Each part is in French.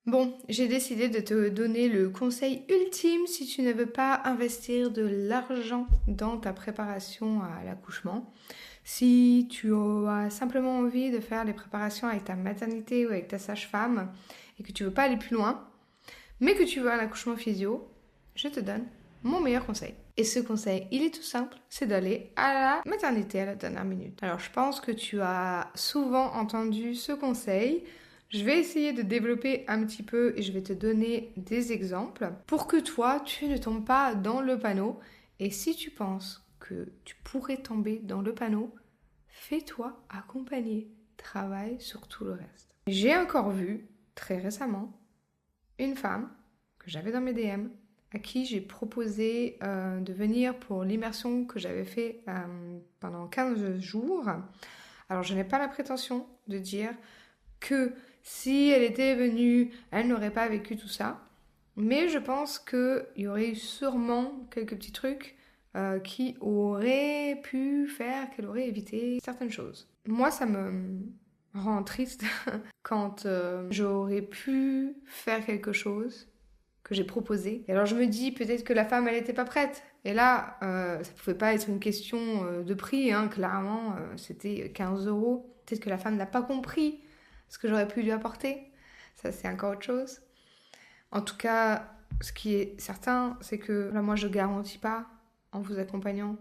Bon, j'ai décidé de te donner le conseil ultime si tu ne veux pas investir de l'argent dans ta préparation à l'accouchement. Si tu as simplement envie de faire les préparations avec ta maternité ou avec ta sage-femme et que tu veux pas aller plus loin, mais que tu veux un accouchement physio, je te donne mon meilleur conseil. Et ce conseil, il est tout simple, c'est d'aller à la maternité à la dernière minute. Alors je pense que tu as souvent entendu ce conseil. Je vais essayer de développer un petit peu et je vais te donner des exemples pour que toi, tu ne tombes pas dans le panneau. Et si tu penses que tu pourrais tomber dans le panneau, fais-toi accompagner. Travaille sur tout le reste. J'ai encore vu, très récemment, une femme que j'avais dans mes DM à qui j'ai proposé de venir pour l'immersion que j'avais fait pendant 15 jours. Alors je n'ai pas la prétention de dire que si elle était venue, elle n'aurait pas vécu tout ça. Mais je pense qu'il y aurait eu sûrement quelques petits trucs qui auraient pu faire qu'elle aurait évité certaines choses. Moi, ça me rend triste quand j'aurais pu faire quelque chose que j'ai proposé. Et alors je me dis peut-être que la femme, elle n'était pas prête. Et là, ça pouvait pas être une question de prix, hein, clairement, c'était 15 euros. Peut-être que la femme n'a pas compris ce que j'aurais pu lui apporter. Ça, c'est encore autre chose. En tout cas, ce qui est certain, c'est que là, moi, je garantis pas, en vous accompagnant,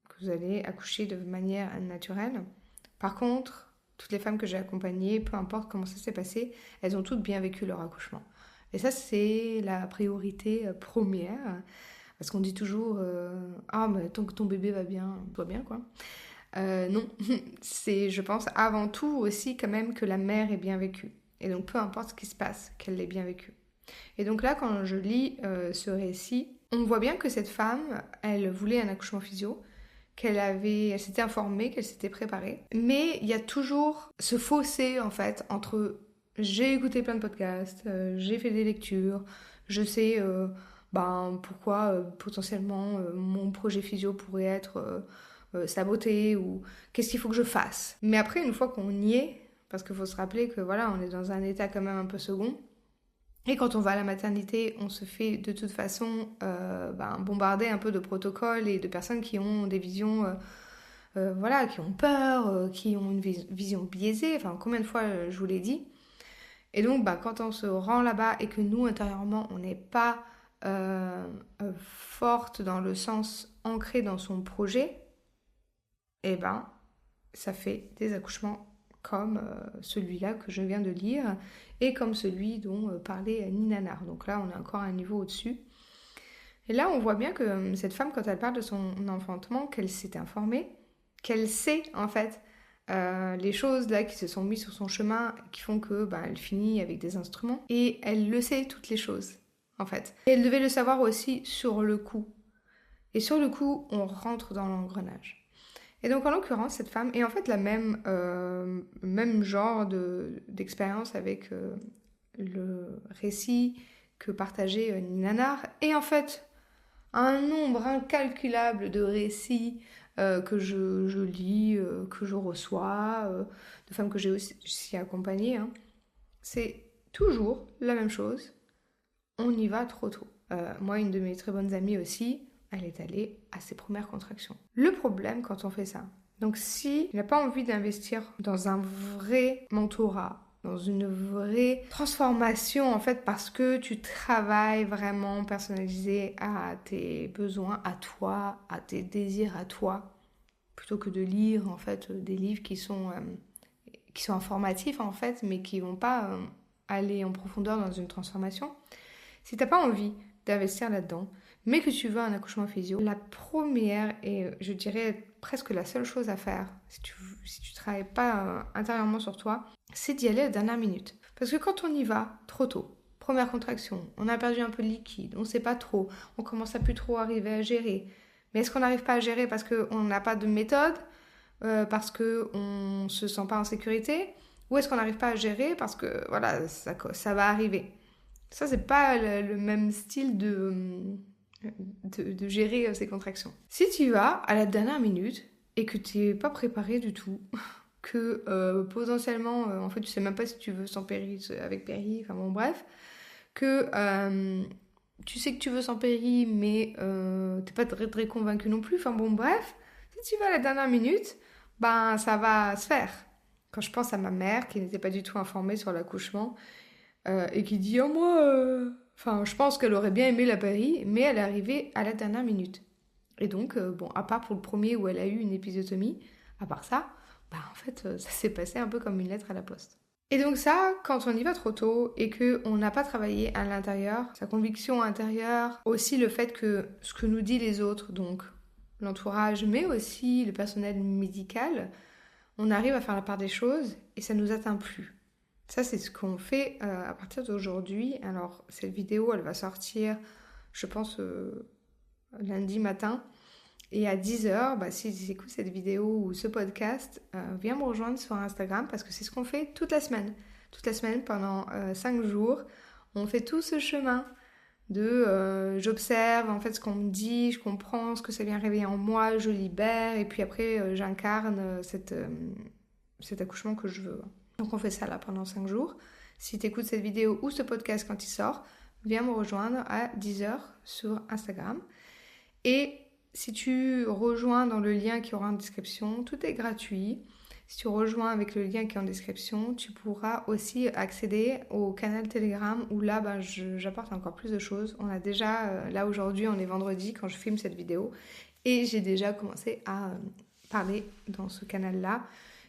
que vous allez accoucher de manière naturelle. Par contre, toutes les femmes que j'ai accompagnées, peu importe comment ça s'est passé, elles ont toutes bien vécu leur accouchement. Et ça, c'est la priorité première. Parce qu'on dit toujours ah, mais tant que ton bébé va bien, tout va bien, quoi. Non, c'est, je pense, avant tout aussi quand même que la mère ait bien vécu. Et donc, peu importe ce qui se passe, qu'elle l'ait bien vécu. Et donc là, quand je lis ce récit, on voit bien que cette femme, elle voulait un accouchement physio, elle s'était informée, qu'elle s'était préparée. Mais il y a toujours ce fossé, en fait, entre j'ai écouté plein de podcasts, j'ai fait des lectures, je sais pourquoi potentiellement mon projet physio pourrait être saboté ou qu'est-ce qu'il faut que je fasse. Mais après, une fois qu'on y est, parce qu'il faut se rappeler que voilà, on est dans un état quand même un peu second, et quand on va à la maternité, on se fait de toute façon bombarder un peu de protocoles et de personnes qui ont des visions, qui ont peur, qui ont une vision biaisée. Enfin, combien de fois je vous l'ai dit. Et donc, quand on se rend là-bas et que nous, intérieurement, on n'est pas forte dans le sens ancré dans son projet, eh ben, ça fait des accouchements comme celui-là que je viens de lire et comme celui dont parlait Nina Nanar. Donc là, on est encore un niveau au-dessus. Et là, on voit bien que cette femme, quand elle parle de son enfantement, qu'elle s'est informée, qu'elle sait en fait les choses là qui se sont mises sur son chemin, qui font que elle finit avec des instruments. Et elle le sait, toutes les choses, en fait. Et elle devait le savoir aussi sur le coup. Et sur le coup, on rentre dans l'engrenage. Et donc, en l'occurrence, cette femme est en fait la même genre d'expérience avec le récit que partageait Nina Nanar. Et en fait, un nombre incalculable de récits que je lis, que je reçois, de femmes que j'ai aussi accompagnées. Hein. C'est toujours la même chose. On y va trop tôt. Moi, une de mes très bonnes amies aussi, elle est allée à ses premières contractions. Le problème quand on fait ça, donc si tu n'as pas envie d'investir dans un vrai mentorat, dans une vraie transformation en fait parce que tu travailles vraiment personnalisé à tes besoins, à toi, à tes désirs à toi, plutôt que de lire en fait des livres qui sont informatifs en fait mais qui vont pas aller en profondeur dans une transformation. Si t'as pas envie d'investir là-dedans, mais que tu veux un accouchement physio, la première et je dirais presque la seule chose à faire, si tu travailles pas intérieurement sur toi, c'est d'y aller à la dernière minute. Parce que quand on y va trop tôt, première contraction, on a perdu un peu de liquide, on sait pas trop, on commence à plus trop arriver à gérer. Mais est-ce qu'on n'arrive pas à gérer parce qu'on n'a pas de méthode, parce qu'on se sent pas en sécurité, ou est-ce qu'on n'arrive pas à gérer parce que voilà, ça va arriver. Ça, c'est pas le même style de gérer ces contractions. Si tu vas à la dernière minute et que tu n'es pas préparé du tout, que potentiellement, en fait, tu sais même pas si tu veux sans péri, avec péri, enfin bon, bref, que tu sais que tu veux sans péri, mais t'es pas très, très convaincu non plus, enfin bon, bref, si tu vas à la dernière minute, ben ça va se faire. Quand je pense à ma mère qui n'était pas du tout informée sur l'accouchement et qui dit, oh moi, enfin, je pense qu'elle aurait bien aimé la péri, mais elle est arrivée à la dernière minute. Et donc, bon, à part pour le premier où elle a eu une épisiotomie, à part ça, bah en fait, ça s'est passé un peu comme une lettre à la poste. Et donc ça, quand on y va trop tôt et qu'on n'a pas travaillé à l'intérieur, sa conviction intérieure, aussi le fait que ce que nous dit les autres, donc l'entourage, mais aussi le personnel médical, on arrive à faire la part des choses et ça ne nous atteint plus. Ça, c'est ce qu'on fait à partir d'aujourd'hui. Alors, cette vidéo, elle va sortir, je pense, lundi matin. Et à 10h, bah, si tu écoutes cette vidéo ou ce podcast, viens me rejoindre sur Instagram parce que c'est ce qu'on fait toute la semaine. Toute la semaine, pendant 5 jours, on fait tout ce chemin de j'observe en fait ce qu'on me dit, je comprends ce que ça vient réveiller en moi, je libère et puis après j'incarne cet accouchement que je veux. Donc on fait ça là pendant 5 jours. Si tu écoutes cette vidéo ou ce podcast quand il sort, viens me rejoindre à 10h sur Instagram. Et si tu rejoins dans le lien qui aura en description, tout est gratuit. Si tu rejoins avec le lien qui est en description, tu pourras aussi accéder au canal Telegram où là, j'apporte encore plus de choses. On a déjà, là aujourd'hui, on est vendredi quand je filme cette vidéo et j'ai déjà commencé à parler dans ce canal-là.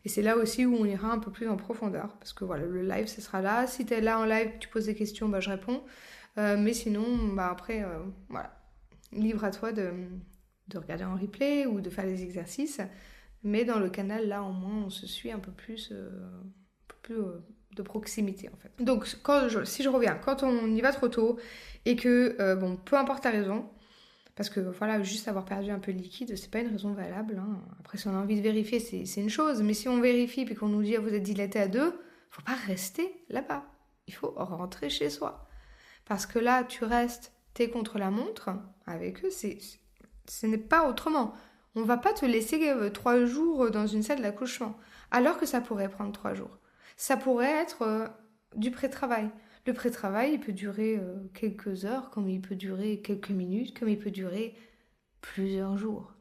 Et c'est là aussi où on ira un peu plus en profondeur parce que voilà, le live, ce sera là. Si tu es là en live, tu poses des questions, je réponds. Mais sinon, après, voilà, libre à toi de regarder en replay ou de faire des exercices. Mais dans le canal, là, au moins, on se suit un peu plus, de proximité, en fait. Donc, si je reviens, quand on y va trop tôt et que, peu importe la raison, parce que, voilà, juste avoir perdu un peu de liquide, c'est pas une raison valable. Hein. Après, si on a envie de vérifier, c'est une chose. Mais si on vérifie puis qu'on nous dit, vous êtes dilaté à 2, faut pas rester là-bas. Il faut rentrer chez soi. Parce que là, tu restes, t'es contre la montre avec eux, ce n'est pas autrement. On va pas te laisser 3 jours dans une salle d'accouchement, alors que ça pourrait prendre 3 jours. Ça pourrait être du pré-travail. Le pré-travail, il peut durer quelques heures, comme il peut durer quelques minutes, comme il peut durer plusieurs jours.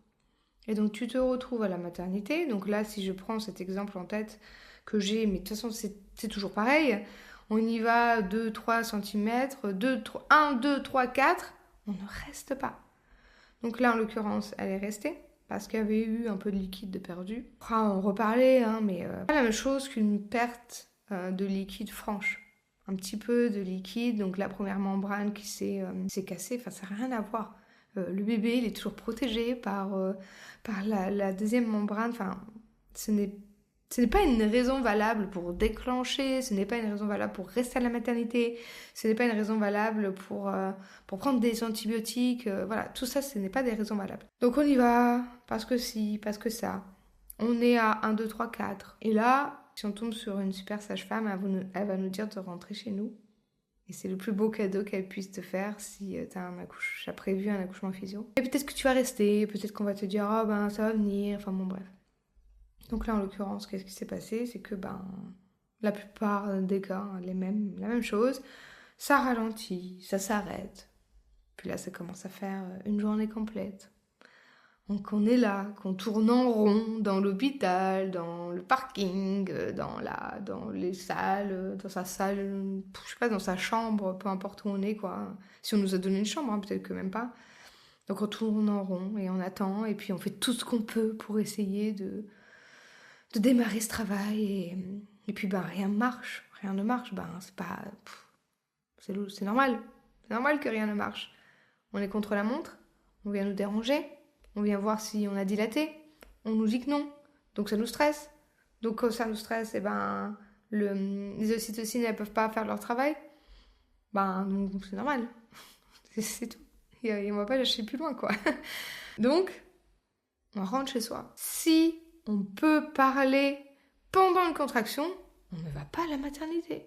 Et donc tu te retrouves à la maternité. Donc là, si je prends cet exemple en tête que j'ai, mais de toute façon c'est toujours pareil, on y va 2-3 cm, 1, 2, 3, 4, on ne reste pas. Donc là, en l'occurrence, elle est restée parce qu'il y avait eu un peu de liquide de perdu. On pourra en reparler, mais pas la même chose qu'une perte de liquide franche. Un petit peu de liquide, donc la première membrane qui s'est cassée, enfin ça n'a rien à voir. Le bébé, il est toujours protégé par la deuxième membrane, enfin ce n'est pas une raison valable pour déclencher, ce n'est pas une raison valable pour rester à la maternité, ce n'est pas une raison valable pour prendre des antibiotiques, voilà, tout ça, ce n'est pas des raisons valables. Donc on y va, parce que si, parce que ça. On est à 1, 2, 3, 4. Et là, si on tombe sur une super sage-femme, elle va nous dire de rentrer chez nous. Et c'est le plus beau cadeau qu'elle puisse te faire si tu as prévu un accouchement physio. Et peut-être que tu vas rester, peut-être qu'on va te dire, ça va venir, enfin bon, bref. Donc là, en l'occurrence, qu'est-ce qui s'est passé? C'est que, la plupart des cas, la même chose. Ça ralentit, ça s'arrête. Puis là, ça commence à faire une journée complète. Donc on est là, qu'on tourne en rond dans l'hôpital, dans le parking, dans les salles, dans sa salle, je sais pas, dans sa chambre, peu importe où on est, quoi. Si on nous a donné une chambre, peut-être que même pas. Donc on tourne en rond et on attend, et puis on fait tout ce qu'on peut pour essayer de démarrer ce travail, et puis rien ne marche, c'est pas... c'est normal, que rien ne marche. On est contre la montre, on vient nous déranger, on vient voir si on a dilaté, on nous dit que non, donc ça nous stresse. Donc quand ça nous stresse, les ocytocines, elles peuvent pas faire leur travail, donc c'est normal, c'est tout. Et on va pas lâcher plus loin, quoi. Donc, on rentre chez soi. Si on peut parler pendant une contraction, on ne va pas à la maternité.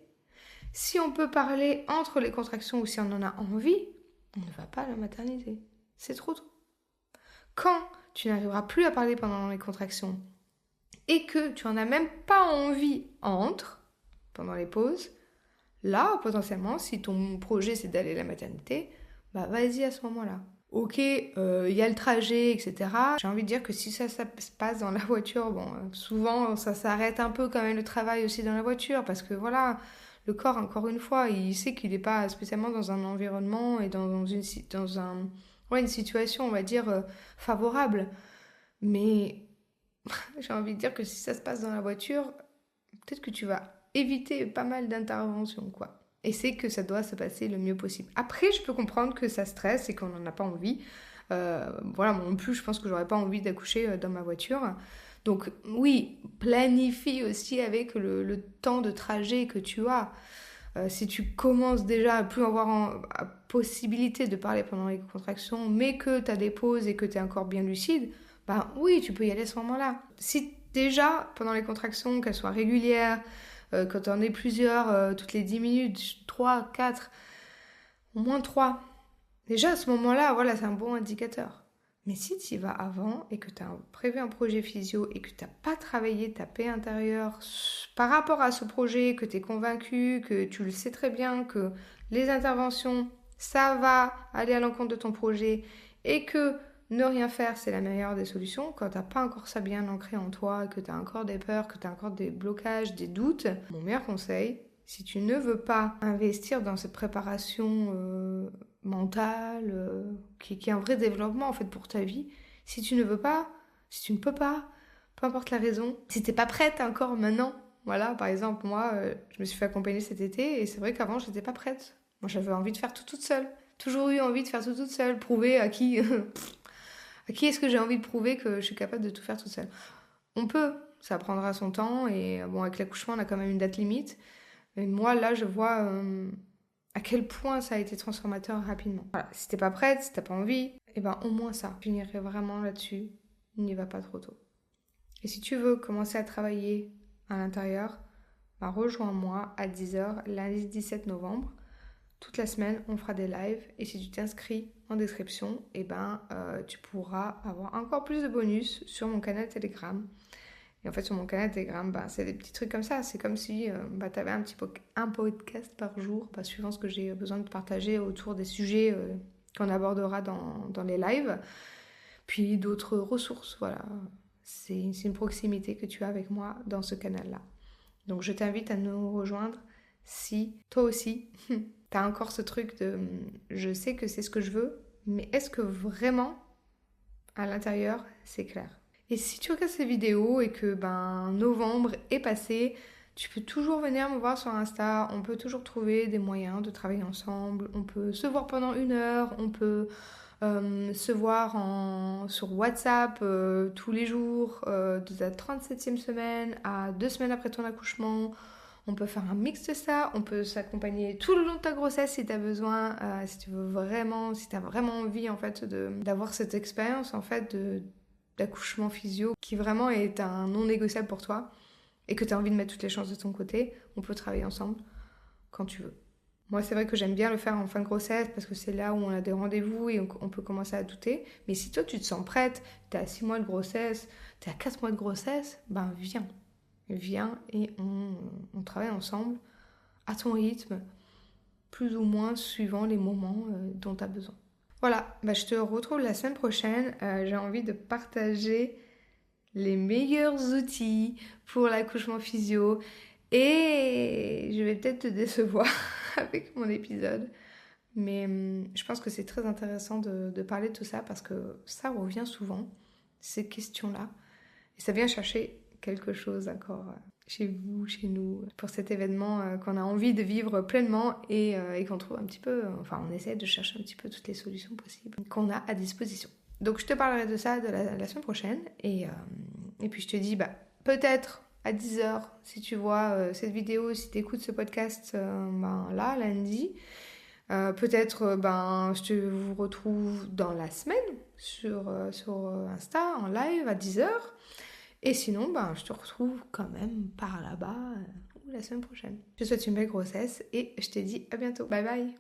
Si on peut parler entre les contractions ou si on en a envie, on ne va pas à la maternité. C'est trop tôt. Quand tu n'arriveras plus à parler pendant les contractions, et que tu en as même pas envie pendant les pauses, là, potentiellement, si ton projet c'est d'aller à la maternité, bah vas-y à ce moment-là. Ok, y a le trajet, etc. J'ai envie de dire que si ça se passe dans la voiture, bon, souvent ça s'arrête un peu quand même le travail aussi dans la voiture, parce que voilà, le corps, encore une fois, il sait qu'il n'est pas spécialement dans un environnement et dans une situation, on va dire, favorable. Mais j'ai envie de dire que si ça se passe dans la voiture, peut-être que tu vas éviter pas mal d'interventions, quoi. Et c'est que ça doit se passer le mieux possible. Après, je peux comprendre que ça stresse et qu'on n'en a pas envie. Voilà, moi non plus, je pense que j'aurais pas envie d'accoucher dans ma voiture. Donc oui, planifie aussi avec le temps de trajet que tu as. Si tu commences déjà à plus avoir la possibilité de parler pendant les contractions, mais que tu as des pauses et que tu es encore bien lucide, bah oui, tu peux y aller à ce moment-là. Si déjà, pendant les contractions, qu'elles soient régulières, quand tu en es plusieurs, toutes les 10 minutes, 3, 4, au moins 3, déjà à ce moment-là, voilà, c'est un bon indicateur. Mais si tu y vas avant et que tu as prévu un projet physio et que tu n'as pas travaillé ta paix intérieure par rapport à ce projet, que tu es convaincu, que tu le sais très bien, que les interventions, ça va aller à l'encontre de ton projet et que ne rien faire, c'est la meilleure des solutions. Quand tu n'as pas encore ça bien ancré en toi, que tu as encore des peurs, que tu as encore des blocages, des doutes, mon meilleur conseil, si tu ne veux pas investir dans cette préparation mentale, qui est un vrai développement en fait pour ta vie, si tu ne veux pas, si tu ne peux pas, peu importe la raison, si tu n'es pas prête encore maintenant, voilà, par exemple, moi, je me suis fait accompagner cet été et c'est vrai qu'avant, je n'étais pas prête. Moi, j'avais envie de faire tout toute seule. Toujours eu envie de faire tout toute seule, prouver à qui... À qui est-ce que j'ai envie de prouver que je suis capable de tout faire toute seule? On peut, ça prendra son temps et bon, avec l'accouchement, on a quand même une date limite. Mais moi, là, je vois à quel point ça a été transformateur rapidement. Voilà, si t'es pas prête, si t'as pas envie, et ben au moins ça. Je finirai vraiment là-dessus. N'y va pas trop tôt. Et si tu veux commencer à travailler à l'intérieur, bah rejoins-moi à 10h lundi 17 novembre. Toute la semaine, on fera des lives et si tu t'inscris en description, et ben, tu pourras avoir encore plus de bonus sur mon canal Telegram. Et en fait, sur mon canal Telegram, bah, c'est des petits trucs comme ça. C'est comme si tu avais un podcast par jour, suivant ce que j'ai besoin de partager autour des sujets qu'on abordera dans les lives. Puis d'autres ressources, voilà. C'est une proximité que tu as avec moi dans ce canal-là. Donc je t'invite à nous rejoindre si toi aussi... T'as encore ce truc de je sais que c'est ce que je veux, mais est-ce que vraiment à l'intérieur c'est clair? Et si tu regardes ces vidéos et que novembre est passé, tu peux toujours venir me voir sur Insta, on peut toujours trouver des moyens de travailler ensemble, on peut se voir pendant 1 heure, on peut se voir sur WhatsApp tous les jours, de ta 37e semaine à 2 semaines après ton accouchement. On peut faire un mix de ça, on peut s'accompagner tout le long de ta grossesse si tu as besoin, si tu veux vraiment, si tu as vraiment envie en fait d'avoir cette expérience en fait d'accouchement physio qui vraiment est un non négociable pour toi et que tu as envie de mettre toutes les chances de ton côté, on peut travailler ensemble quand tu veux. Moi, c'est vrai que j'aime bien le faire en fin de grossesse parce que c'est là où on a des rendez-vous et on peut commencer à douter. Mais si toi, tu te sens prête, tu es à 6 mois de grossesse, tu es à 4 mois de grossesse, viens. Viens et on travaille ensemble à ton rythme, plus ou moins suivant les moments dont tu as besoin. Voilà, je te retrouve la semaine prochaine. J'ai envie de partager les meilleurs outils pour l'accouchement physio et je vais peut-être te décevoir avec mon épisode. Mais je pense que c'est très intéressant de parler de tout ça parce que ça revient souvent, ces questions-là. Et ça vient chercher quelque chose encore chez vous, chez nous, pour cet événement qu'on a envie de vivre pleinement et qu'on trouve un petit peu, on essaie de chercher un petit peu toutes les solutions possibles qu'on a à disposition. Donc je te parlerai de ça la semaine prochaine et puis je te dis peut-être à 10h si tu vois cette vidéo, si tu écoutes ce podcast là, lundi. Peut-être je te vous retrouve dans la semaine sur Insta en live à 10h. Et sinon, je te retrouve quand même par là-bas la semaine prochaine. Je te souhaite une belle grossesse et je te dis à bientôt. Bye bye!